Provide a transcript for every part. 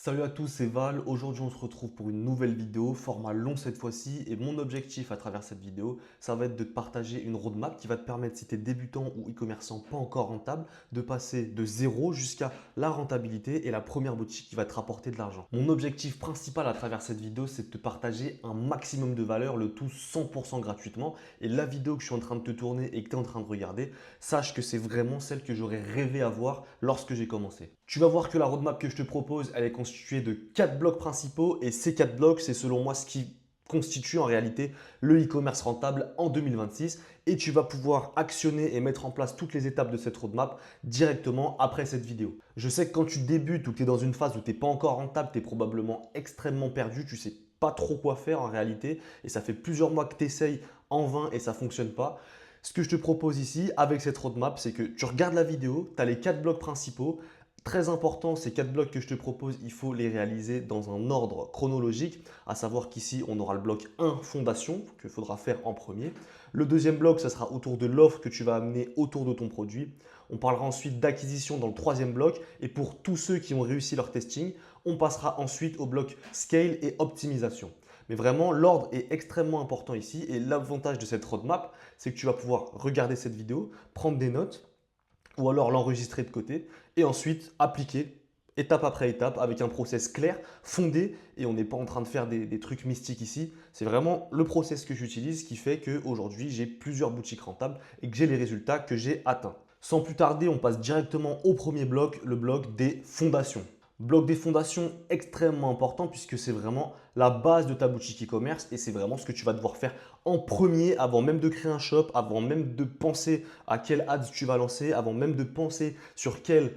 Salut à tous, c'est Val. Aujourd'hui, on se retrouve pour une nouvelle vidéo, format long cette fois-ci. Et mon objectif à travers cette vidéo, ça va être de te partager une roadmap qui va te permettre, si tu es débutant ou e-commerçant pas encore rentable, de passer de zéro jusqu'à la rentabilité et la première boutique qui va te rapporter de l'argent. Mon objectif principal à travers cette vidéo, c'est de te partager un maximum de valeur, le tout 100% gratuitement. Et la vidéo que je suis en train de te tourner et que tu es en train de regarder, sache que c'est vraiment celle que j'aurais rêvé avoir lorsque j'ai commencé. Tu vas voir que la roadmap que je te propose, elle est constituée de 4 blocs principaux et ces 4 blocs, c'est selon moi ce qui constitue en réalité le e-commerce rentable en 2026 et tu vas pouvoir actionner et mettre en place toutes les étapes de cette roadmap directement après cette vidéo. Je sais que quand tu débutes ou tu es dans une phase où tu n'es pas encore rentable, tu es probablement extrêmement perdu, tu sais pas trop quoi faire en réalité et ça fait plusieurs mois que tu essayes en vain et ça ne fonctionne pas. Ce que je te propose ici avec cette roadmap, c'est que tu regardes la vidéo, tu as les 4 blocs principaux. Très important, ces 4 blocs que je te propose, il faut les réaliser dans un ordre chronologique, à savoir qu'ici, on aura le bloc 1, fondation, qu'il faudra faire en premier. Le deuxième bloc, ça sera autour de l'offre que tu vas amener autour de ton produit. On parlera ensuite d'acquisition dans le troisième bloc. Et pour tous ceux qui ont réussi leur testing, on passera ensuite au bloc scale et optimisation. Mais vraiment, l'ordre est extrêmement important ici. Et l'avantage de cette roadmap, c'est que tu vas pouvoir regarder cette vidéo, prendre des notes, ou alors l'enregistrer de côté et ensuite appliquer étape après étape avec un process clair, fondé et on n'est pas en train de faire des trucs mystiques ici. C'est vraiment le process que j'utilise qui fait qu'aujourd'hui j'ai plusieurs boutiques rentables et que j'ai les résultats que j'ai atteints. Sans plus tarder, on passe directement au premier bloc, le bloc des fondations. Bloc des fondations extrêmement important puisque c'est vraiment la base de ta boutique e-commerce et c'est vraiment ce que tu vas devoir faire en premier avant même de créer un shop, avant même de penser à quel ads tu vas lancer, avant même de penser sur quel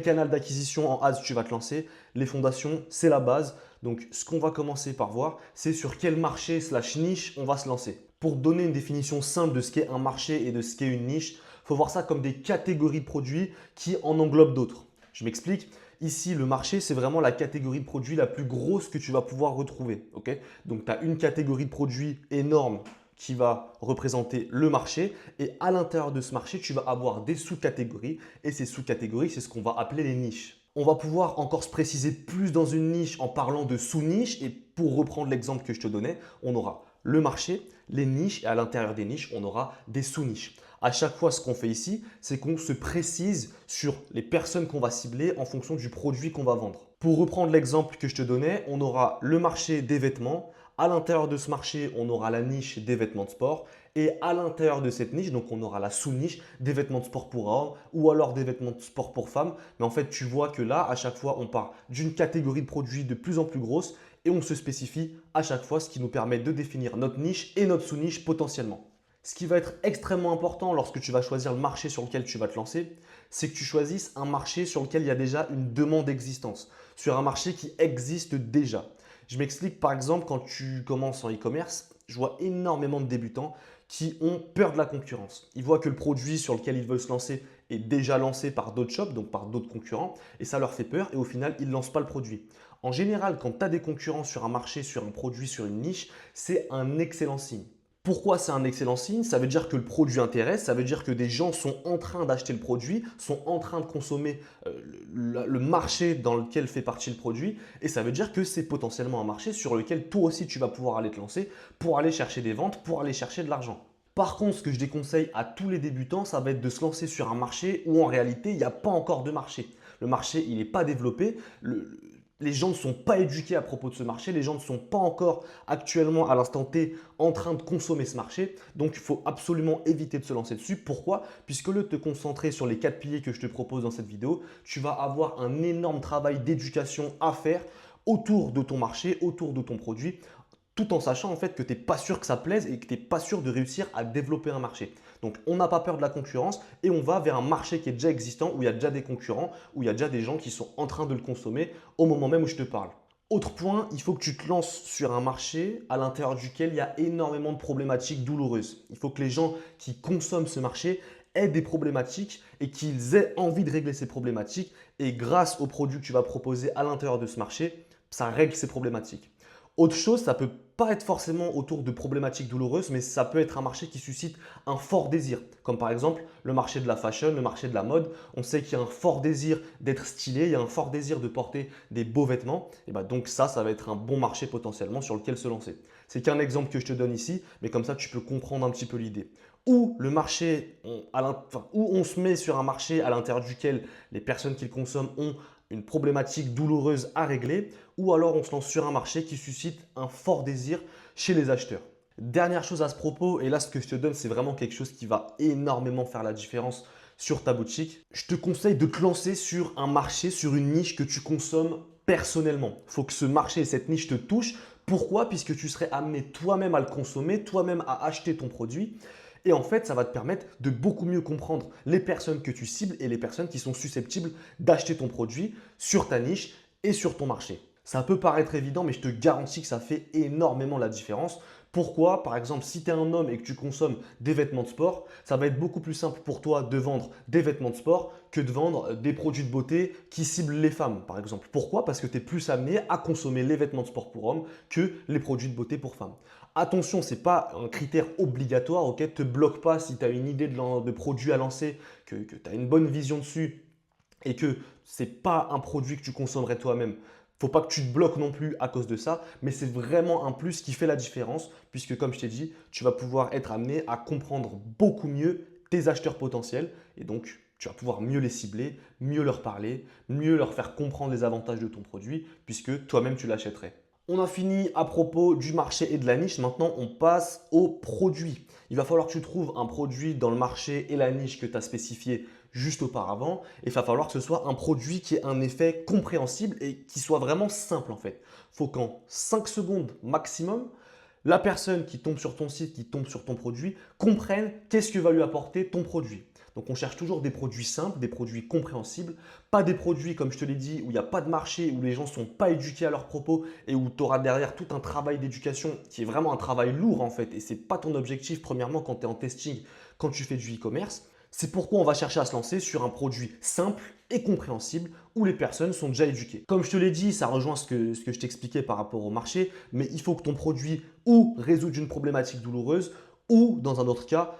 canal d'acquisition en ads tu vas te lancer. Les fondations, c'est la base. Donc, ce qu'on va commencer par voir, c'est sur quel marché slash niche on va se lancer. Pour donner une définition simple de ce qu'est un marché et de ce qu'est une niche, il faut voir ça comme des catégories de produits qui en englobent d'autres. Je m'explique. Ici, le marché, c'est vraiment la catégorie de produits la plus grosse que tu vas pouvoir retrouver. Okay, donc, tu as une catégorie de produits énorme qui va représenter le marché et à l'intérieur de ce marché, tu vas avoir des sous-catégories et ces sous-catégories, c'est ce qu'on va appeler les niches. On va pouvoir encore se préciser plus dans une niche en parlant de sous-niches et pour reprendre l'exemple que je te donnais, on aura le marché, les niches et à l'intérieur des niches, on aura des sous-niches. À chaque fois, ce qu'on fait ici, c'est qu'on se précise sur les personnes qu'on va cibler en fonction du produit qu'on va vendre. Pour reprendre l'exemple que je te donnais, on aura le marché des vêtements. À l'intérieur de ce marché, on aura la niche des vêtements de sport. Et à l'intérieur de cette niche, donc on aura la sous-niche des vêtements de sport pour hommes ou alors des vêtements de sport pour femmes. Mais en fait, tu vois que là, à chaque fois, on part d'une catégorie de produits de plus en plus grosse et on se spécifie à chaque fois, ce qui nous permet de définir notre niche et notre sous-niche potentiellement. Ce qui va être extrêmement important lorsque tu vas choisir le marché sur lequel tu vas te lancer, c'est que tu choisisses un marché sur lequel il y a déjà une demande d'existence, sur un marché qui existe déjà. Je m'explique par exemple quand tu commences en e-commerce, je vois énormément de débutants qui ont peur de la concurrence. Ils voient que le produit sur lequel ils veulent se lancer est déjà lancé par d'autres shops, donc par d'autres concurrents, et ça leur fait peur et au final, ils ne lancent pas le produit. En général, quand tu as des concurrents sur un marché, sur un produit, sur une niche, c'est un excellent signe. Pourquoi c'est un excellent signe? Ça veut dire que le produit intéresse, ça veut dire que des gens sont en train d'acheter le produit, sont en train de consommer le marché dans lequel fait partie le produit et ça veut dire que c'est potentiellement un marché sur lequel toi aussi tu vas pouvoir aller te lancer pour aller chercher des ventes, pour aller chercher de l'argent. Par contre, ce que je déconseille à tous les débutants, ça va être de se lancer sur un marché où en réalité, il n'y a pas encore de marché. Le marché, il n'est pas développé. Les gens ne sont pas éduqués à propos de ce marché. Les gens ne sont pas encore actuellement à l'instant T en train de consommer ce marché. Donc, il faut absolument éviter de se lancer dessus. Pourquoi? Puisque le te concentrer sur les 4 piliers que je te propose dans cette vidéo, tu vas avoir un énorme travail d'éducation à faire autour de ton marché, autour de ton produit, tout en sachant en fait que tu n'es pas sûr que ça plaise et que tu n'es pas sûr de réussir à développer un marché. Donc, on n'a pas peur de la concurrence et on va vers un marché qui est déjà existant, où il y a déjà des concurrents, où il y a déjà des gens qui sont en train de le consommer au moment même où je te parle. Autre point, il faut que tu te lances sur un marché à l'intérieur duquel il y a énormément de problématiques douloureuses. Il faut que les gens qui consomment ce marché aient des problématiques et qu'ils aient envie de régler ces problématiques. Et grâce aux produits que tu vas proposer à l'intérieur de ce marché, ça règle ces problématiques. Autre chose, ça peut pas être forcément autour de problématiques douloureuses, mais ça peut être un marché qui suscite un fort désir. Comme par exemple le marché de la fashion, le marché de la mode. On sait qu'il y a un fort désir d'être stylé, il y a un fort désir de porter des beaux vêtements. Et bah donc ça va être un bon marché potentiellement sur lequel se lancer. C'est qu'un exemple que je te donne ici, mais comme ça tu peux comprendre un petit peu l'idée. Ou le marché, où on se met sur un marché à l'intérieur duquel les personnes qui le consomment ont une problématique douloureuse à régler, ou alors on se lance sur un marché qui suscite un fort désir chez les acheteurs. Dernière chose à ce propos, et là ce que je te donne, c'est vraiment quelque chose qui va énormément faire la différence sur ta boutique. Je te conseille de te lancer sur un marché, sur une niche que tu consommes personnellement. Il faut que ce marché et cette niche te touchent. Pourquoi? Puisque tu serais amené toi-même à le consommer, toi-même à acheter ton produit. Et en fait, ça va te permettre de beaucoup mieux comprendre les personnes que tu cibles et les personnes qui sont susceptibles d'acheter ton produit sur ta niche et sur ton marché. Ça peut paraître évident, mais je te garantis que ça fait énormément la différence. Pourquoi? Par exemple, si tu es un homme et que tu consommes des vêtements de sport, ça va être beaucoup plus simple pour toi de vendre des vêtements de sport que de vendre des produits de beauté qui ciblent les femmes, par exemple. Pourquoi? Parce que tu es plus amené à consommer les vêtements de sport pour hommes que les produits de beauté pour femmes. Attention, ce n'est pas un critère obligatoire, ok? Ne te bloque pas si tu as une idée de produit à lancer, que tu as une bonne vision dessus et que ce n'est pas un produit que tu consommerais toi-même. Faut pas que tu te bloques non plus à cause de ça, mais c'est vraiment un plus qui fait la différence puisque comme je t'ai dit, tu vas pouvoir être amené à comprendre beaucoup mieux tes acheteurs potentiels et donc tu vas pouvoir mieux les cibler, mieux leur parler, mieux leur faire comprendre les avantages de ton produit puisque toi-même tu l'achèterais. On a fini à propos du marché et de la niche. Maintenant, on passe aux produits. Il va falloir que tu trouves un produit dans le marché et la niche que tu as spécifié juste auparavant. Et il va falloir que ce soit un produit qui ait un effet compréhensible et qui soit vraiment simple en fait. Il faut qu'en 5 secondes maximum, la personne qui tombe sur ton site, qui tombe sur ton produit, comprenne qu'est-ce que va lui apporter ton produit. Donc on cherche toujours des produits simples, des produits compréhensibles, pas des produits comme je te l'ai dit où il n'y a pas de marché, où les gens ne sont pas éduqués à leurs propos et où tu auras derrière tout un travail d'éducation qui est vraiment un travail lourd en fait et ce n'est pas ton objectif premièrement quand tu es en testing, quand tu fais du e-commerce. C'est pourquoi on va chercher à se lancer sur un produit simple et compréhensible où les personnes sont déjà éduquées. Comme je te l'ai dit, ça rejoint ce que je t'expliquais par rapport au marché, mais il faut que ton produit ou résoudre une problématique douloureuse ou dans un autre cas,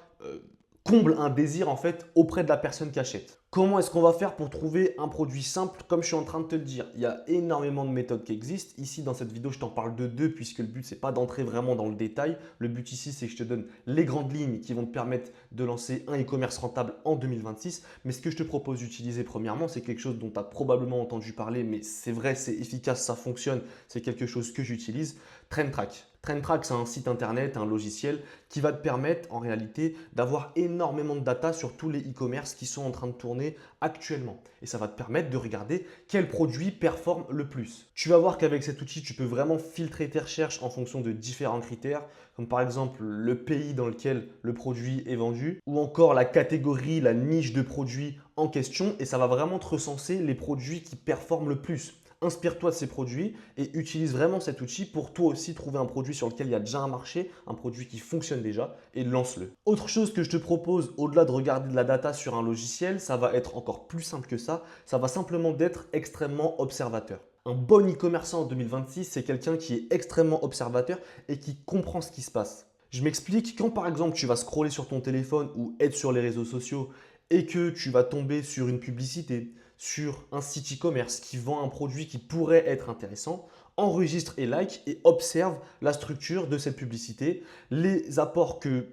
comble un désir en fait auprès de la personne qui achète. Comment est-ce qu'on va faire pour trouver un produit simple? Comme je suis en train de te le dire, il y a énormément de méthodes qui existent. Ici, dans cette vidéo, je t'en parle de deux puisque le but, c'est pas d'entrer vraiment dans le détail. Le but ici, c'est que je te donne les grandes lignes qui vont te permettre de lancer un e-commerce rentable en 2026. Mais ce que je te propose d'utiliser premièrement, c'est quelque chose dont tu as probablement entendu parler, mais c'est vrai, c'est efficace, ça fonctionne. C'est quelque chose que j'utilise. TrendTrack. TrendTrack, c'est un site internet, un logiciel qui va te permettre en réalité d'avoir énormément de data sur tous les e-commerce qui sont en train de tourner actuellement. Et ça va te permettre de regarder quel produit performe le plus. Tu vas voir qu'avec cet outil, tu peux vraiment filtrer tes recherches en fonction de différents critères, comme par exemple le pays dans lequel le produit est vendu, ou encore la catégorie, la niche de produits en question. Et ça va vraiment te recenser les produits qui performent le plus. Inspire-toi de ces produits et utilise vraiment cet outil pour toi aussi trouver un produit sur lequel il y a déjà un marché, un produit qui fonctionne déjà et lance-le. Autre chose que je te propose, au-delà de regarder de la data sur un logiciel, ça va être encore plus simple que ça va simplement d'être extrêmement observateur. Un bon e-commerçant en 2026, c'est quelqu'un qui est extrêmement observateur et qui comprend ce qui se passe. Je m'explique, quand par exemple tu vas scroller sur ton téléphone ou être sur les réseaux sociaux et que tu vas tomber sur une publicité, sur un site e-commerce qui vend un produit qui pourrait être intéressant, enregistre et like et observe la structure de cette publicité, les apports que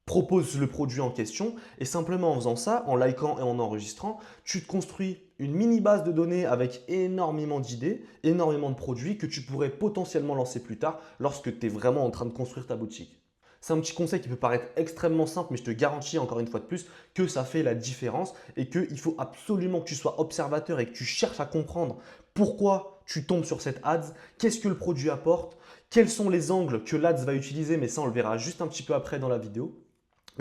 propose le produit en question et simplement en faisant ça, en likant et en enregistrant, tu te construis une mini base de données avec énormément d'idées, énormément de produits que tu pourrais potentiellement lancer plus tard lorsque tu es vraiment en train de construire ta boutique. C'est un petit conseil qui peut paraître extrêmement simple, mais je te garantis encore une fois de plus que ça fait la différence et qu'il faut absolument que tu sois observateur et que tu cherches à comprendre pourquoi tu tombes sur cette ads, qu'est-ce que le produit apporte, quels sont les angles que l'ads va utiliser, mais ça on le verra juste un petit peu après dans la vidéo.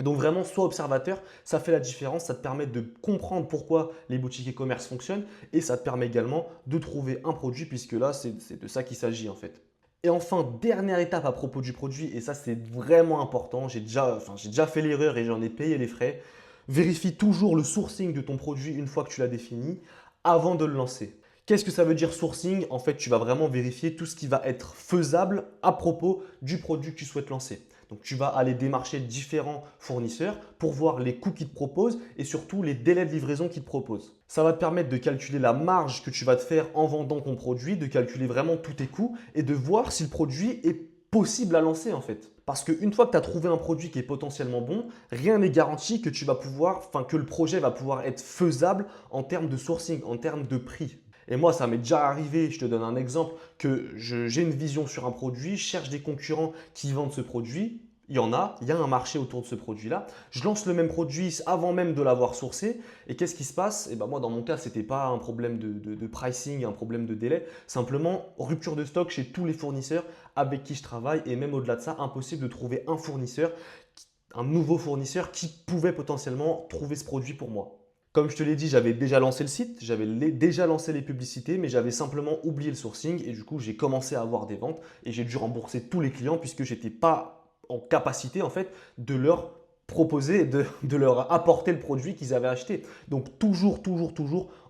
Donc vraiment, sois observateur, ça fait la différence, ça te permet de comprendre pourquoi les boutiques e-commerce fonctionnent et ça te permet également de trouver un produit puisque là, c'est de ça qu'il s'agit en fait. Et enfin, dernière étape à propos du produit, et ça c'est vraiment important, j'ai déjà fait l'erreur et j'en ai payé les frais. Vérifie toujours le sourcing de ton produit une fois que tu l'as défini avant de le lancer. Qu'est-ce que ça veut dire sourcing? En fait, tu vas vraiment vérifier tout ce qui va être faisable à propos du produit que tu souhaites lancer. Donc, tu vas aller démarcher différents fournisseurs pour voir les coûts qu'ils te proposent et surtout les délais de livraison qu'ils te proposent. Ça va te permettre de calculer la marge que tu vas te faire en vendant ton produit, de calculer vraiment tous tes coûts et de voir si le produit est possible à lancer en fait. Parce qu'une fois que tu as trouvé un produit qui est potentiellement bon, rien n'est garanti que que le projet va pouvoir être faisable en termes de sourcing, en termes de prix. Et moi, ça m'est déjà arrivé, je te donne un exemple, que j'ai une vision sur un produit, je cherche des concurrents qui vendent ce produit. Il y a un marché autour de ce produit-là. Je lance le même produit avant même de l'avoir sourcé. Et qu'est-ce qui se passe? Et ben moi, dans mon cas, ce n'était pas un problème de pricing, un problème de délai. Simplement, rupture de stock chez tous les fournisseurs avec qui je travaille. Et même au-delà de ça, impossible de trouver un nouveau fournisseur qui pouvait potentiellement trouver ce produit pour moi. Comme je te l'ai dit, j'avais déjà lancé le site, déjà lancé les publicités, mais j'avais simplement oublié le sourcing et du coup, j'ai commencé à avoir des ventes et j'ai dû rembourser tous les clients puisque je n'étais pas en capacité en fait de leur proposer, de leur apporter le produit qu'ils avaient acheté. Donc toujours,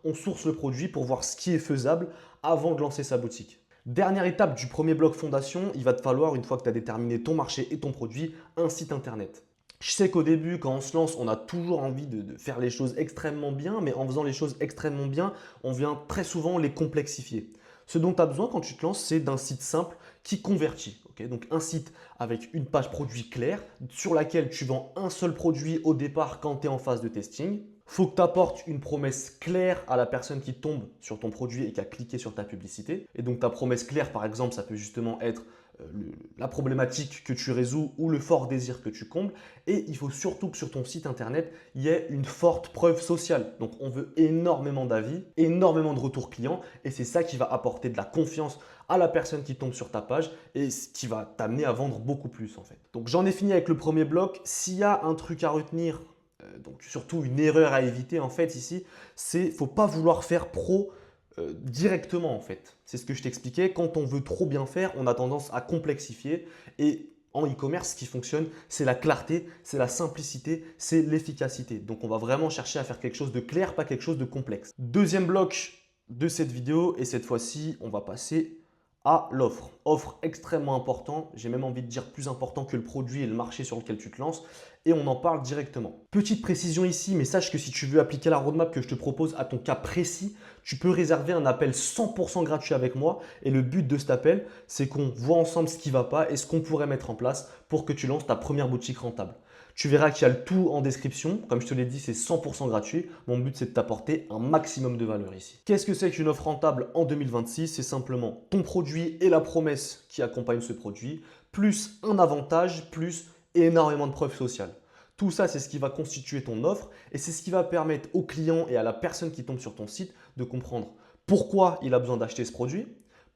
on source le produit pour voir ce qui est faisable avant de lancer sa boutique. Dernière étape du premier bloc fondation, il va te falloir, une fois que tu as déterminé ton marché et ton produit, un site internet. Je sais qu'au début, quand on se lance, on a toujours envie de faire les choses extrêmement bien, mais en faisant les choses extrêmement bien, on vient très souvent les complexifier. Ce dont tu as besoin quand tu te lances, c'est d'un site simple qui convertit. Okay, donc un site avec une page produit claire sur laquelle tu vends un seul produit au départ quand tu es en phase de testing. Il faut que tu apportes une promesse claire à la personne qui tombe sur ton produit et qui a cliqué sur ta publicité. Et donc ta promesse claire, par exemple, ça peut justement être la problématique que tu résous ou le fort désir que tu combles. Et il faut surtout que sur ton site internet, il y ait une forte preuve sociale. Donc on veut énormément d'avis, énormément de retours clients et c'est ça qui va apporter de la confiance à la personne qui tombe sur ta page et ce qui va t'amener à vendre beaucoup plus en fait. Donc j'en ai fini avec le premier bloc. S'il y a un truc à retenir, donc surtout une erreur à éviter en fait ici, c'est faut pas vouloir faire pro directement en fait. C'est ce que je t'expliquais. Quand on veut trop bien faire, on a tendance à complexifier et en e-commerce, ce qui fonctionne, c'est la clarté, c'est la simplicité, c'est l'efficacité. Donc, on va vraiment chercher à faire quelque chose de clair, pas quelque chose de complexe. Deuxième bloc de cette vidéo et cette fois-ci, on va passer à l'offre. Offre extrêmement important, j'ai même envie de dire plus important que le produit et le marché sur lequel tu te lances et on en parle directement. Petite précision ici, mais sache que si tu veux appliquer la roadmap que je te propose à ton cas précis, tu peux réserver un appel 100% gratuit avec moi et le but de cet appel, c'est qu'on voit ensemble ce qui ne va pas et ce qu'on pourrait mettre en place pour que tu lances ta première boutique rentable. Tu verras qu'il y a le tout en description. Comme je te l'ai dit, c'est 100% gratuit. Mon but, c'est de t'apporter un maximum de valeur ici. Qu'est-ce que c'est qu'une offre rentable en 2026? C'est simplement ton produit et la promesse qui accompagne ce produit, plus un avantage, plus énormément de preuves sociales. Tout ça, c'est ce qui va constituer ton offre et c'est ce qui va permettre au client et à la personne qui tombe sur ton site de comprendre pourquoi il a besoin d'acheter ce produit,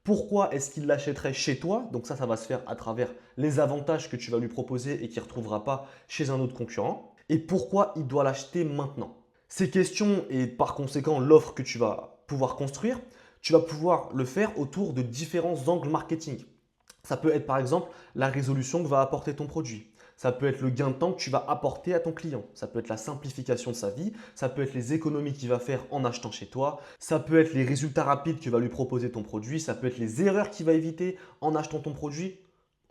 pourquoi est-ce qu'il l'achèterait chez toi? Donc ça va se faire à travers les avantages que tu vas lui proposer et qu'il ne retrouvera pas chez un autre concurrent. Et pourquoi il doit l'acheter maintenant? Ces questions et par conséquent l'offre que tu vas pouvoir construire, tu vas pouvoir le faire autour de différents angles marketing. Ça peut être par exemple la résolution que va apporter ton produit. Ça peut être le gain de temps que tu vas apporter à ton client. Ça peut être la simplification de sa vie. Ça peut être les économies qu'il va faire en achetant chez toi. Ça peut être les résultats rapides que va lui proposer ton produit. Ça peut être les erreurs qu'il va éviter en achetant ton produit.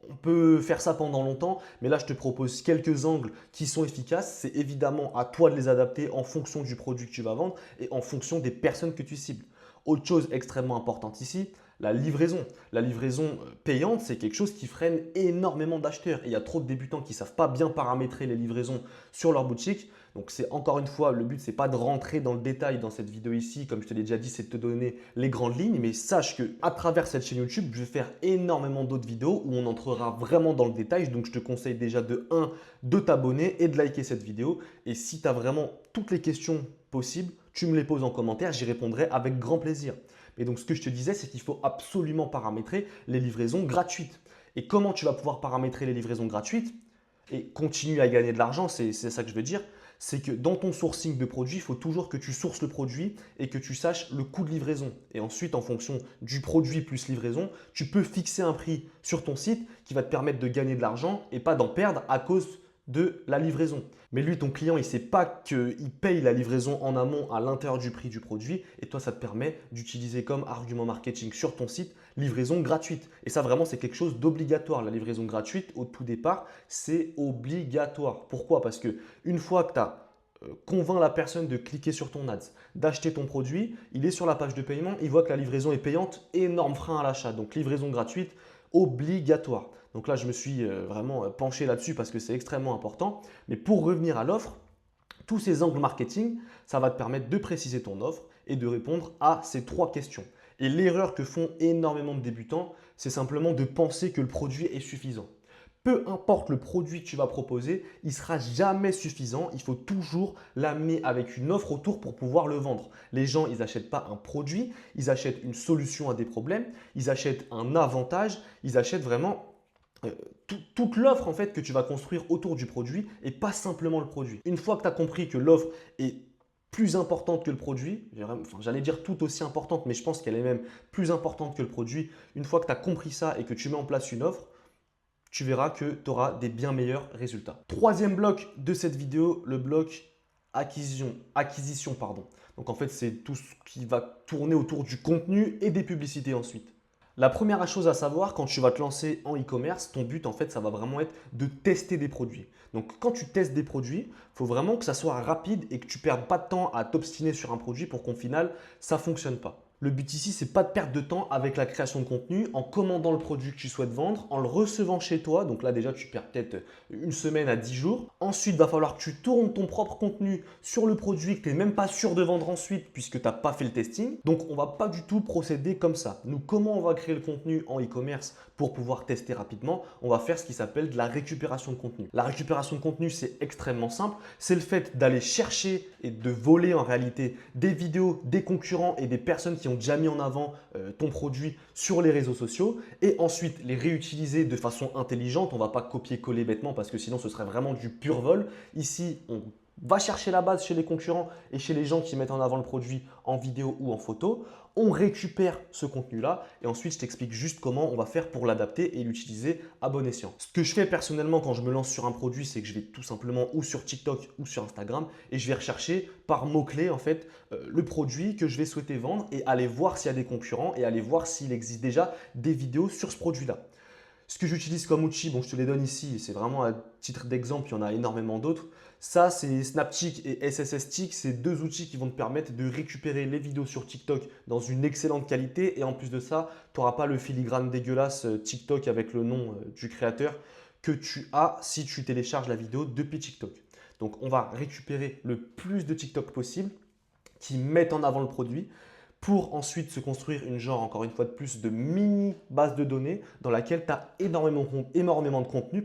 On peut faire ça pendant longtemps, mais là, je te propose quelques angles qui sont efficaces. C'est évidemment à toi de les adapter en fonction du produit que tu vas vendre et en fonction des personnes que tu cibles. Autre chose extrêmement importante ici, la livraison. La livraison payante, c'est quelque chose qui freine énormément d'acheteurs. Et il y a trop de débutants qui ne savent pas bien paramétrer les livraisons sur leur boutique. Donc, c'est encore une fois, le but, ce n'est pas de rentrer dans le détail dans cette vidéo ici. Comme je te l'ai déjà dit, c'est de te donner les grandes lignes. Mais sache qu'à travers cette chaîne YouTube, je vais faire énormément d'autres vidéos où on entrera vraiment dans le détail. Donc, je te conseille déjà de t'abonner et de liker cette vidéo. Et si tu as vraiment toutes les questions possibles, tu me les poses en commentaire, j'y répondrai avec grand plaisir. Et donc, ce que je te disais, c'est qu'il faut absolument paramétrer les livraisons gratuites. Et comment tu vas pouvoir paramétrer les livraisons gratuites et continuer à gagner de l'argent, c'est ça que je veux dire, c'est que dans ton sourcing de produits, il faut toujours que tu sources le produit et que tu saches le coût de livraison. Et ensuite, en fonction du produit plus livraison, tu peux fixer un prix sur ton site qui va te permettre de gagner de l'argent et pas d'en perdre à cause de la livraison. Mais lui, ton client, il ne sait pas qu'il paye la livraison en amont à l'intérieur du prix du produit et toi, ça te permet d'utiliser comme argument marketing sur ton site livraison gratuite. Et ça, vraiment, c'est quelque chose d'obligatoire. La livraison gratuite, au tout départ, c'est obligatoire. Pourquoi? Parce que une fois que tu as convainc la personne de cliquer sur ton ads, d'acheter ton produit, il est sur la page de paiement, il voit que la livraison est payante, énorme frein à l'achat. Donc livraison gratuite, obligatoire. Donc là, je me suis vraiment penché là-dessus parce que c'est extrêmement important. Mais pour revenir à l'offre, tous ces angles marketing, ça va te permettre de préciser ton offre et de répondre à ces 3 questions. Et l'erreur que font énormément de débutants, c'est simplement de penser que le produit est suffisant. Peu importe le produit que tu vas proposer, il ne sera jamais suffisant. Il faut toujours l'amener avec une offre autour pour pouvoir le vendre. Les gens, ils n'achètent pas un produit, ils achètent une solution à des problèmes, ils achètent un avantage, ils achètent vraiment toute l'offre en fait que tu vas construire autour du produit et pas simplement le produit. Une fois que tu as compris que l'offre est plus importante que le produit, j'allais dire tout aussi importante, mais je pense qu'elle est même plus importante que le produit. Une fois que tu as compris ça et que tu mets en place une offre, tu verras que tu auras des bien meilleurs résultats. Troisième bloc de cette vidéo, le bloc acquisition, pardon. Donc en fait, c'est tout ce qui va tourner autour du contenu et des publicités ensuite. La première chose à savoir, quand tu vas te lancer en e-commerce, ton but en fait, ça va vraiment être de tester des produits. Donc quand tu testes des produits, il faut vraiment que ça soit rapide et que tu ne perdes pas de temps à t'obstiner sur un produit pour qu'au final, ça ne fonctionne pas. Le but ici, c'est pas de perdre de temps avec la création de contenu, en commandant le produit que tu souhaites vendre, en le recevant chez toi. Donc là, déjà, tu perds peut-être une semaine à 10 jours. Ensuite, il va falloir que tu tournes ton propre contenu sur le produit que tu n'es même pas sûr de vendre ensuite puisque tu n'as pas fait le testing. Donc, on ne va pas du tout procéder comme ça. Nous, comment on va créer le contenu en e-commerce pour pouvoir tester rapidement? On va faire ce qui s'appelle de la récupération de contenu. La récupération de contenu, c'est extrêmement simple. C'est le fait d'aller chercher et de voler en réalité des vidéos des concurrents et des personnes qui ont déjà mis en avant ton produit sur les réseaux sociaux et ensuite les réutiliser de façon intelligente. On ne va pas copier-coller bêtement parce que sinon ce serait vraiment du pur vol. Ici, on va chercher la base chez les concurrents et chez les gens qui mettent en avant le produit en vidéo ou en photo. On récupère ce contenu-là et ensuite je t'explique juste comment on va faire pour l'adapter et l'utiliser à bon escient. Ce que je fais personnellement quand je me lance sur un produit, c'est que je vais tout simplement ou sur TikTok ou sur Instagram et je vais rechercher par mots-clés en fait le produit que je vais souhaiter vendre et aller voir s'il y a des concurrents et aller voir s'il existe déjà des vidéos sur ce produit-là. Ce que j'utilise comme outil, bon, je te les donne ici, c'est vraiment à titre d'exemple, il y en a énormément d'autres. Ça, c'est Snaptik et SSStik, c'est 2 outils qui vont te permettre de récupérer les vidéos sur TikTok dans une excellente qualité. Et en plus de ça, tu n'auras pas le filigrane dégueulasse TikTok avec le nom du créateur que tu as si tu télécharges la vidéo depuis TikTok. Donc, on va récupérer le plus de TikTok possible qui mettent en avant le produit pour ensuite se construire une genre, encore une fois de plus, de mini base de données dans laquelle tu as énormément de contenu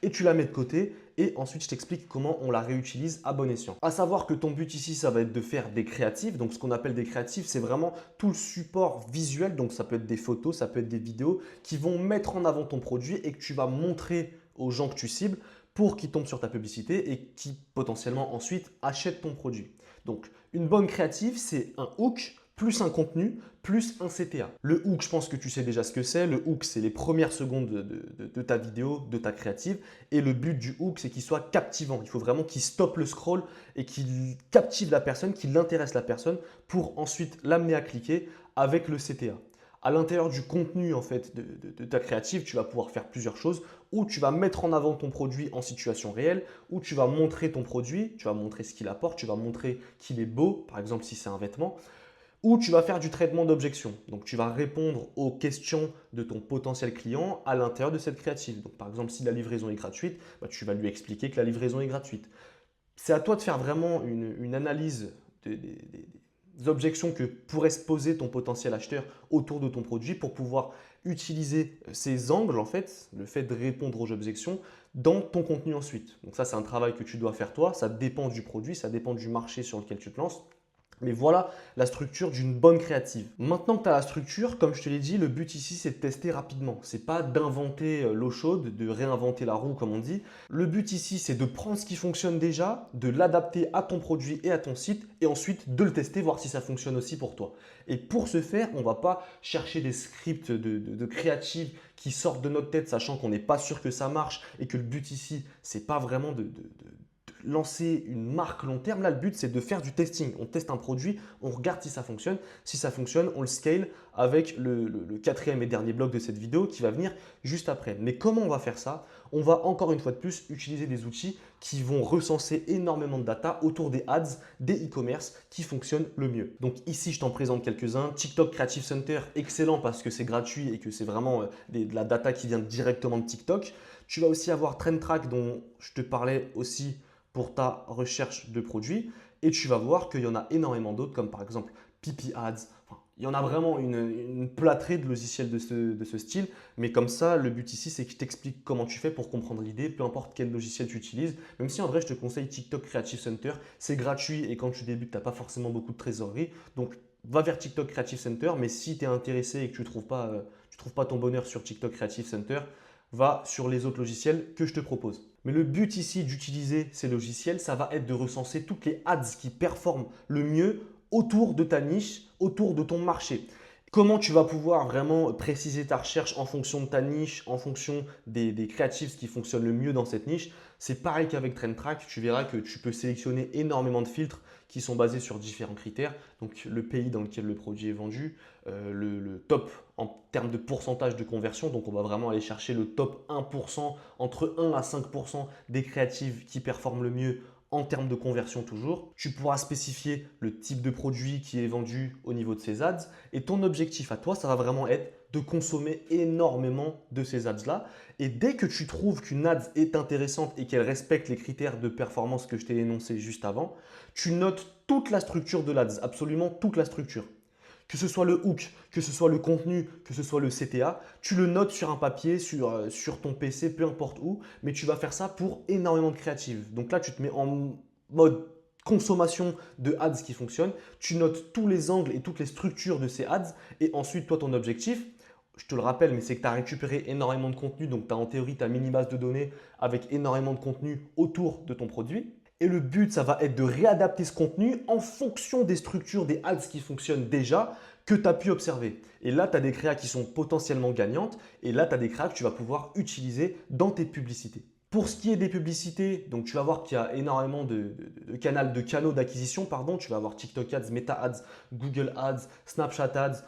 et tu la mets de côté et ensuite je t'explique comment on la réutilise à bon escient. À savoir que ton but ici, ça va être de faire des créatifs. Donc ce qu'on appelle des créatifs, c'est vraiment tout le support visuel. Donc ça peut être des photos, ça peut être des vidéos qui vont mettre en avant ton produit et que tu vas montrer aux gens que tu cibles pour qu'ils tombent sur ta publicité et qui potentiellement ensuite achètent ton produit. Donc une bonne créative, c'est un hook plus un contenu, plus un CTA. Le hook, je pense que tu sais déjà ce que c'est. Le hook, c'est les premières secondes de ta vidéo, de ta créative. Et le but du hook, c'est qu'il soit captivant. Il faut vraiment qu'il stoppe le scroll et qu'il captive la personne, qu'il intéresse la personne pour ensuite l'amener à cliquer avec le CTA. À l'intérieur du contenu en fait, de ta créative, tu vas pouvoir faire plusieurs choses où tu vas mettre en avant ton produit en situation réelle, où tu vas montrer ton produit, tu vas montrer ce qu'il apporte, tu vas montrer qu'il est beau, par exemple si c'est un vêtement, ou tu vas faire du traitement d'objections. Donc, tu vas répondre aux questions de ton potentiel client à l'intérieur de cette créative. Donc, par exemple, si la livraison est gratuite, tu vas lui expliquer que la livraison est gratuite. C'est à toi de faire vraiment une analyse des objections que pourrait se poser ton potentiel acheteur autour de ton produit pour pouvoir utiliser ces angles, en fait, le fait de répondre aux objections dans ton contenu ensuite. Donc ça, c'est un travail que tu dois faire toi. Ça dépend du produit, ça dépend du marché sur lequel tu te lances. Mais voilà la structure d'une bonne créative. Maintenant que tu as la structure, comme je te l'ai dit, le but ici, c'est de tester rapidement. C'est pas d'inventer l'eau chaude, de réinventer la roue, comme on dit. Le but ici, c'est de prendre ce qui fonctionne déjà, de l'adapter à ton produit et à ton site, et ensuite de le tester, voir si ça fonctionne aussi pour toi. Et pour ce faire, on ne va pas chercher des scripts de créatives qui sortent de notre tête, sachant qu'on n'est pas sûr que ça marche et que le but ici, c'est pas vraiment de lancer une marque long terme. Là, le but, c'est de faire du testing. On teste un produit, on regarde si ça fonctionne. Si ça fonctionne, on le scale avec le quatrième et dernier bloc de cette vidéo qui va venir juste après. Mais comment on va faire ça? On va encore une fois de plus utiliser des outils qui vont recenser énormément de data autour des ads, des e-commerce qui fonctionnent le mieux. Donc ici, je t'en présente quelques-uns. TikTok Creative Center, excellent parce que c'est gratuit et que c'est vraiment de la data qui vient directement de TikTok. Tu vas aussi avoir TrendTrack dont je te parlais aussi pour ta recherche de produits et tu vas voir qu'il y en a énormément d'autres comme par exemple Pipi Ads. Enfin, il y en a vraiment une plâtrée de logiciels de ce style, mais comme ça, le but ici, c'est que je t'explique comment tu fais pour comprendre l'idée, peu importe quel logiciel tu utilises. Même si en vrai, je te conseille TikTok Creative Center, c'est gratuit et quand tu débutes, tu n'as pas forcément beaucoup de trésorerie. Donc, va vers TikTok Creative Center, mais si tu es intéressé et que tu ne trouves pas ton bonheur sur TikTok Creative Center, va sur les autres logiciels que je te propose. Mais le but ici d'utiliser ces logiciels, ça va être de recenser toutes les ads qui performent le mieux autour de ta niche, autour de ton marché. Comment tu vas pouvoir vraiment préciser ta recherche en fonction de ta niche, en fonction des creatives qui fonctionnent le mieux dans cette niche? C'est pareil qu'avec TrendTrack, tu verras que tu peux sélectionner énormément de filtres qui sont basés sur différents critères. Donc le pays dans lequel le produit est vendu, le top en termes de pourcentage de conversion. Donc on va vraiment aller chercher le top 1%, entre 1 à 5% des créatives qui performent le mieux en termes de conversion toujours. Tu pourras spécifier le type de produit qui est vendu au niveau de ces ads. Et ton objectif à toi, ça va vraiment être de consommer énormément de ces ads-là. Et dès que tu trouves qu'une ad est intéressante et qu'elle respecte les critères de performance que je t'ai énoncés juste avant, tu notes toute la structure de l'ads, absolument toute la structure. Que ce soit le hook, que ce soit le contenu, que ce soit le CTA, tu le notes sur un papier, sur ton PC, peu importe où, mais tu vas faire ça pour énormément de créatives. Donc là, tu te mets en mode consommation de ads qui fonctionne, tu notes tous les angles et toutes les structures de ces ads, et ensuite, toi, ton objectif, je te le rappelle, mais c'est que tu as récupéré énormément de contenu, donc tu as en théorie ta mini-base de données avec énormément de contenu autour de ton produit. Et le but, ça va être de réadapter ce contenu en fonction des structures des ads qui fonctionnent déjà que tu as pu observer. Et là, tu as des créas qui sont potentiellement gagnantes et là, tu as des créas que tu vas pouvoir utiliser dans tes publicités. Pour ce qui est des publicités, donc tu vas voir qu'il y a énormément de canaux d'acquisition. Pardon. Tu vas avoir TikTok Ads, Meta Ads, Google Ads, Snapchat Ads,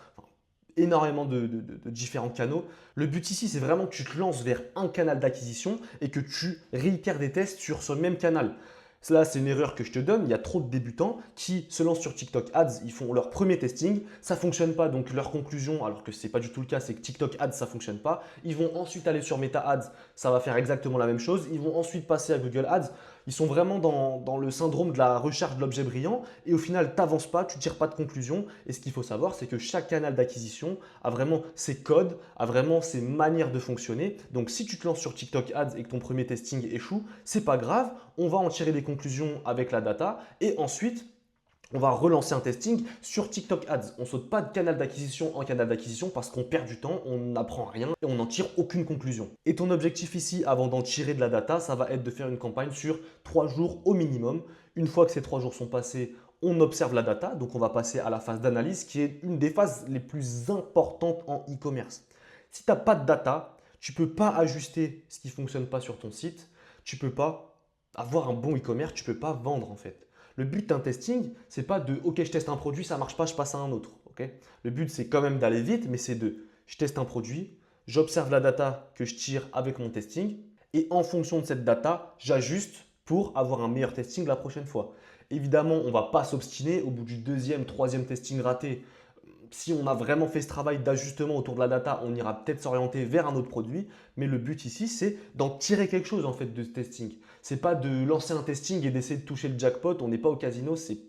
énormément de différents canaux. Le but ici, c'est vraiment que tu te lances vers un canal d'acquisition et que tu réitères des tests sur ce même canal. Cela, c'est une erreur que je te donne. Il y a trop de débutants qui se lancent sur TikTok Ads, ils font leur premier testing, ça ne fonctionne pas, donc leur conclusion, alors que ce n'est pas du tout le cas, c'est que TikTok Ads, ça ne fonctionne pas. Ils vont ensuite aller sur Meta Ads, ça va faire exactement la même chose. Ils vont ensuite passer à Google Ads. Ils sont vraiment dans le syndrome de la recherche de l'objet brillant et au final, tu n'avances pas, tu ne tires pas de conclusion. Et ce qu'il faut savoir, c'est que chaque canal d'acquisition a vraiment ses codes, a vraiment ses manières de fonctionner. Donc, si tu te lances sur TikTok Ads et que ton premier testing échoue, c'est pas grave, on va en tirer des conclusions avec la data et ensuite, on va relancer un testing sur TikTok Ads. On ne saute pas de canal d'acquisition en canal d'acquisition parce qu'on perd du temps, on n'apprend rien et on n'en tire aucune conclusion. Et ton objectif ici, avant d'en tirer de la data, ça va être de faire une campagne sur 3 jours au minimum. Une fois que ces 3 jours sont passés, on observe la data. Donc, on va passer à la phase d'analyse qui est une des phases les plus importantes en e-commerce. Si tu n'as pas de data, tu ne peux pas ajuster ce qui ne fonctionne pas sur ton site. Tu ne peux pas avoir un bon e-commerce, tu ne peux pas vendre en fait. Le but d'un testing, c'est pas de OK, je teste un produit, ça marche pas, je passe à un autre. Okay, le but, c'est quand même d'aller vite, mais c'est de je teste un produit, j'observe la data que je tire avec mon testing et en fonction de cette data, j'ajuste pour avoir un meilleur testing la prochaine fois. Évidemment, on ne va pas s'obstiner au bout du deuxième, troisième testing raté. Si on a vraiment fait ce travail d'ajustement autour de la data, on ira peut-être s'orienter vers un autre produit. Mais le but ici, c'est d'en tirer quelque chose en fait de ce testing. C'est pas de lancer un testing et d'essayer de toucher le jackpot. On n'est pas au casino, c'est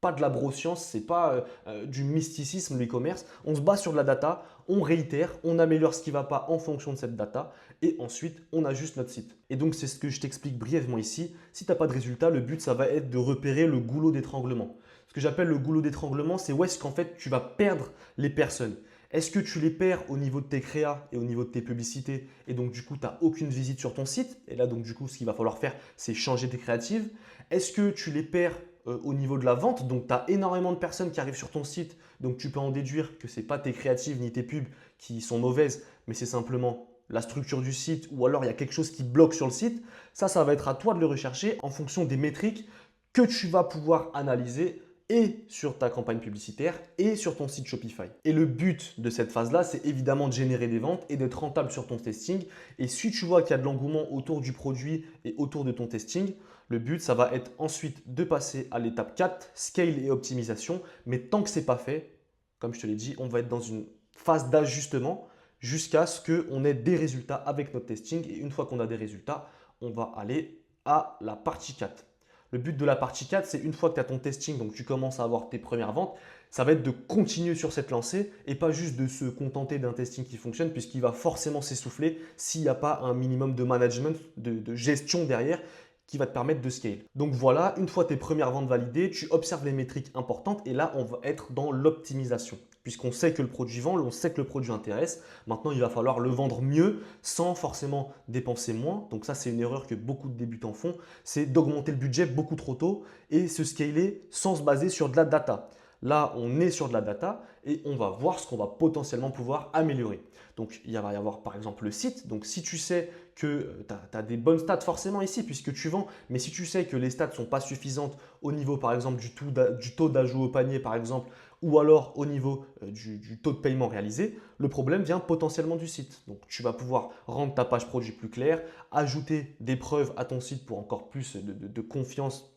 pas de la broscience, c'est pas du mysticisme l'e-commerce. On se base sur de la data, on réitère, on améliore ce qui ne va pas en fonction de cette data et ensuite on ajuste notre site. Et donc c'est ce que je t'explique brièvement ici. Si tu n'as pas de résultat, le but ça va être de repérer le goulot d'étranglement. Ce que j'appelle le goulot d'étranglement, c'est où est-ce qu'en fait tu vas perdre les personnes. Est-ce que tu les perds au niveau de tes créas et au niveau de tes publicités et donc du coup tu n'as aucune visite sur ton site et là donc du coup ce qu'il va falloir faire c'est changer tes créatives. Est-ce que tu les perds au niveau de la vente, donc tu as énormément de personnes qui arrivent sur ton site, donc tu peux en déduire que ce n'est pas tes créatives ni tes pubs qui sont mauvaises, mais c'est simplement la structure du site ou alors il y a quelque chose qui bloque sur le site. Ça va être à toi de le rechercher en fonction des métriques que tu vas pouvoir analyser et sur ta campagne publicitaire et sur ton site Shopify. Et le but de cette phase-là, c'est évidemment de générer des ventes et d'être rentable sur ton testing. Et si tu vois qu'il y a de l'engouement autour du produit et autour de ton testing, le but, ça va être ensuite de passer à l'étape 4, scale et optimisation. Mais tant que ce n'est pas fait, comme je te l'ai dit, on va être dans une phase d'ajustement jusqu'à ce qu'on ait des résultats avec notre testing. Et une fois qu'on a des résultats, on va aller à la partie 4. Le but de la partie 4, c'est une fois que tu as ton testing, donc tu commences à avoir tes premières ventes, ça va être de continuer sur cette lancée et pas juste de se contenter d'un testing qui fonctionne puisqu'il va forcément s'essouffler s'il n'y a pas un minimum de management, de gestion derrière qui va te permettre de scale. Donc voilà, une fois tes premières ventes validées, tu observes les métriques importantes et là, on va être dans l'optimisation. Puisqu'on sait que le produit vend, on sait que le produit intéresse. Maintenant, il va falloir le vendre mieux sans forcément dépenser moins. Donc ça, c'est une erreur que beaucoup de débutants font, c'est d'augmenter le budget beaucoup trop tôt et se scaler sans se baser sur de la data. Là, on est sur de la data et on va voir ce qu'on va potentiellement pouvoir améliorer. Donc, il va y avoir par exemple le site. Donc, si tu sais que tu as des bonnes stats forcément ici puisque tu vends, mais si tu sais que les stats ne sont pas suffisantes au niveau par exemple du taux d'ajout au panier par exemple, ou alors au niveau du taux de paiement réalisé, le problème vient potentiellement du site. Donc, tu vas pouvoir rendre ta page produit plus claire, ajouter des preuves à ton site pour encore plus de confiance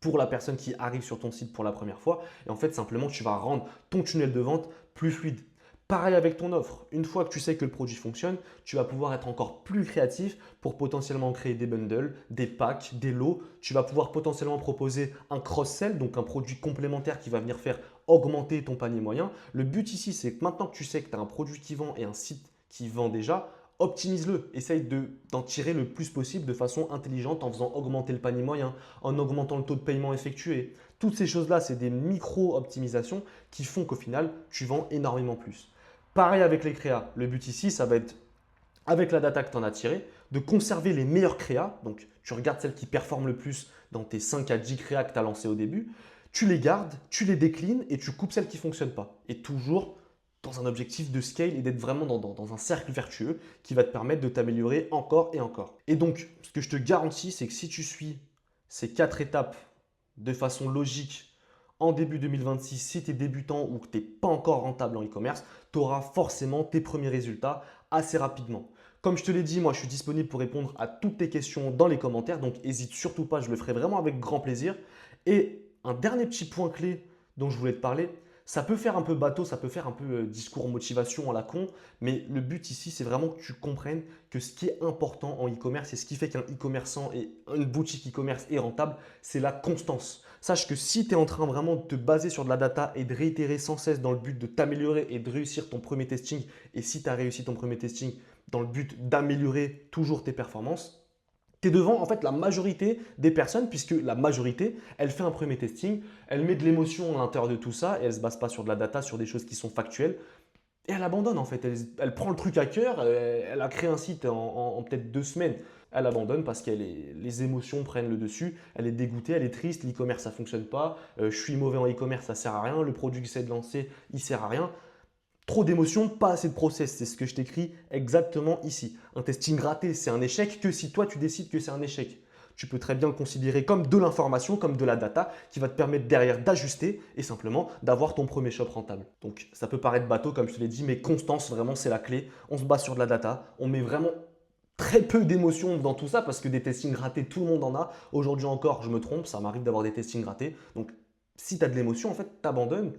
pour la personne qui arrive sur ton site pour la première fois. Et en fait, simplement, tu vas rendre ton tunnel de vente plus fluide. Pareil avec ton offre. Une fois que tu sais que le produit fonctionne, tu vas pouvoir être encore plus créatif pour potentiellement créer des bundles, des packs, des lots. Tu vas pouvoir potentiellement proposer un cross-sell, donc un produit complémentaire qui va venir faire augmenter ton panier moyen. Le but ici, c'est que maintenant que tu sais que tu as un produit qui vend et un site qui vend déjà, optimise-le. Essaye d'en tirer le plus possible de façon intelligente en faisant augmenter le panier moyen, en augmentant le taux de paiement effectué. Toutes ces choses-là, c'est des micro-optimisations qui font qu'au final, tu vends énormément plus. Pareil avec les créas. Le but ici, ça va être, avec la data que tu en as tirée, de conserver les meilleures créas. Donc, tu regardes celles qui performent le plus dans tes 5 à 10 créas que tu as lancées au début. Tu les gardes, tu les déclines et tu coupes celles qui ne fonctionnent pas. Et toujours dans un objectif de scale et d'être vraiment dans un cercle vertueux qui va te permettre de t'améliorer encore et encore. Et donc, ce que je te garantis, c'est que si tu suis ces 4 étapes de façon logique en début 2026, si tu es débutant ou que tu n'es pas encore rentable en e-commerce, tu auras forcément tes premiers résultats assez rapidement. Comme je te l'ai dit, moi je suis disponible pour répondre à toutes tes questions dans les commentaires, donc n'hésite surtout pas, je le ferai vraiment avec grand plaisir. Et un dernier petit point clé dont je voulais te parler, ça peut faire un peu bateau, ça peut faire un peu discours motivation à la con, mais le but ici, c'est vraiment que tu comprennes que ce qui est important en e-commerce et ce qui fait qu'un e-commerçant et une boutique e-commerce est rentable, c'est la constance. Sache que si tu es en train vraiment de te baser sur de la data et de réitérer sans cesse dans le but de t'améliorer et de réussir ton premier testing, et si tu as réussi ton premier testing dans le but d'améliorer toujours tes performances, tu es devant en fait la majorité des personnes puisque la majorité, elle fait un premier testing, elle met de l'émotion à l'intérieur de tout ça et elle ne se base pas sur de la data, sur des choses qui sont factuelles et elle abandonne en fait. Elle prend le truc à cœur, elle a créé un site en peut-être 2 semaines. Elle abandonne parce que les émotions prennent le dessus, elle est dégoûtée, elle est triste, l'e-commerce ça ne fonctionne pas, je suis mauvais en e-commerce, ça ne sert à rien, le produit que j'essaie de lancer, il ne sert à rien. Trop d'émotions, pas assez de process. C'est ce que je t'écris exactement ici. Un testing raté, c'est un échec que si toi tu décides que c'est un échec. Tu peux très bien le considérer comme de l'information, comme de la data qui va te permettre derrière d'ajuster et simplement d'avoir ton premier shop rentable. Donc ça peut paraître bateau comme je te l'ai dit, mais constance vraiment c'est la clé. On se base sur de la data, on met vraiment très peu d'émotions dans tout ça parce que des testings ratés, tout le monde en a. Aujourd'hui encore, je me trompe, ça m'arrive d'avoir des testings ratés. Donc si tu as de l'émotion, en fait, tu abandonnes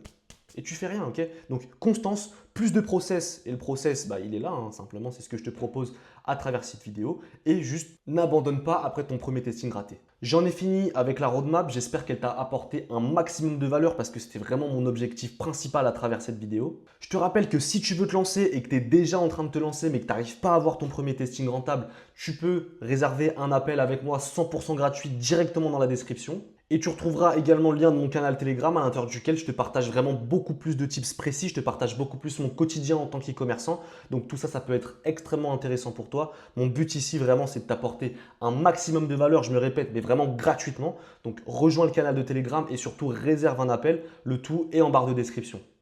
et tu fais rien, ok? Donc constance, plus de process. Et le process, bah, il est là, hein, simplement, c'est ce que je te propose à travers cette vidéo. Et juste, n'abandonne pas après ton premier testing raté. J'en ai fini avec la roadmap. J'espère qu'elle t'a apporté un maximum de valeur parce que c'était vraiment mon objectif principal à travers cette vidéo. Je te rappelle que si tu veux te lancer et que tu es déjà en train de te lancer mais que tu n'arrives pas à avoir ton premier testing rentable, tu peux réserver un appel avec moi 100% gratuit directement dans la description. Et tu retrouveras également le lien de mon canal Telegram à l'intérieur duquel je te partage vraiment beaucoup plus de tips précis, je te partage beaucoup plus mon quotidien en tant qu'e-commerçant. Donc tout ça, ça peut être extrêmement intéressant pour toi. Mon but ici vraiment, c'est de t'apporter un maximum de valeur, je me répète, mais vraiment gratuitement. Donc rejoins le canal de Telegram et surtout réserve un appel. Le tout est en barre de description.